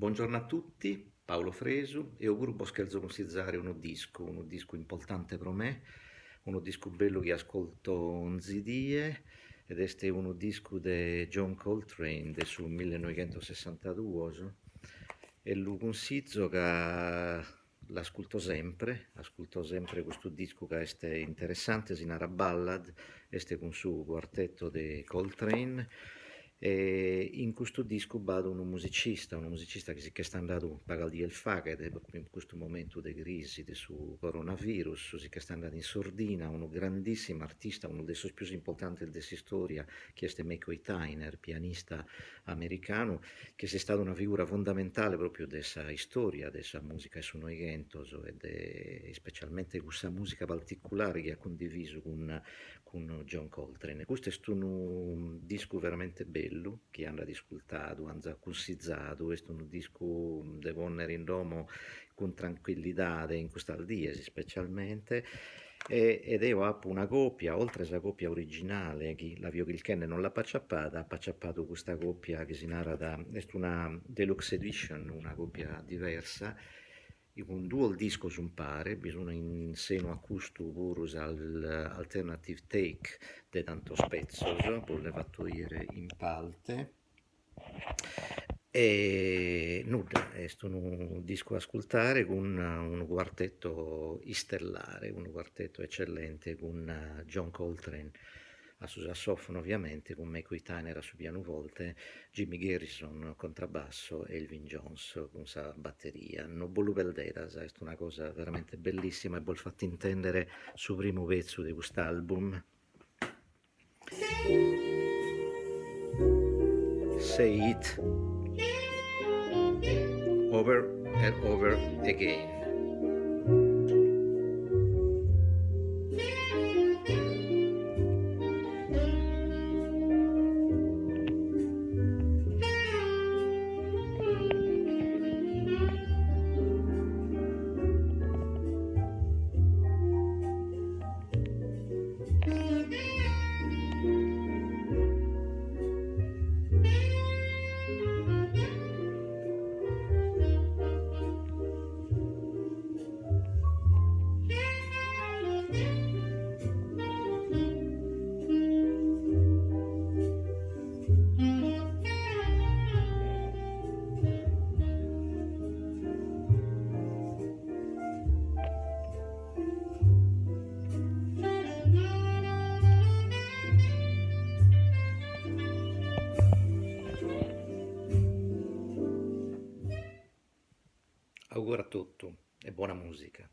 Buongiorno a tutti, Paolo Fresu e auguro Boschelzo considerare un disco importante per me, un disco bello che ascolto ogni die ed este un disco di John Coltrane del su 1962 e lo consiglio che ascolto sempre questo disco che è interessante, si narra ballad, este con suo quartetto di Coltrane e in questo disco vado un musicista che sta andando a di el fa, ed è proprio in questo momento di crisi su coronavirus, che sta andando in sordina, un grandissimo artista, uno dei suoi più importanti della storia, che è Mickey Tyner, pianista americano, che è stata una figura fondamentale proprio della storia, della musica e suoi gentos, ed è specialmente questa musica particolare che ha condiviso con John Coltrane. Questo è un disco veramente bello che hanno ascoltato, hanno consigliato, questo è un disco da ponere in domo con tranquillità in questa diesi specialmente. Ed io ho una coppia, oltre alla coppia originale, che la Vio Kilkenny non l'ha pacciappata, ha pacciappato questa coppia che si narra è una deluxe edition, una coppia diversa, con due disco un pare, bisogna in seno a questo pure alternative take di tanto spezzo, poi le fatto ieri in parte. E nulla, è stato un disco a ascoltare con un quartetto stellare, un quartetto eccellente con John Coltrane a su sassofono ovviamente, con Mickey Tyner a su pianoforte, Jimmy Garrison contrabbasso e Elvin Jones con sa batteria. No Bollo Belderas, è una cosa veramente bellissima e vuol fatto intendere sul primo pezzo di quest'album. Say it over and over again. Auguro a tutto e buona musica.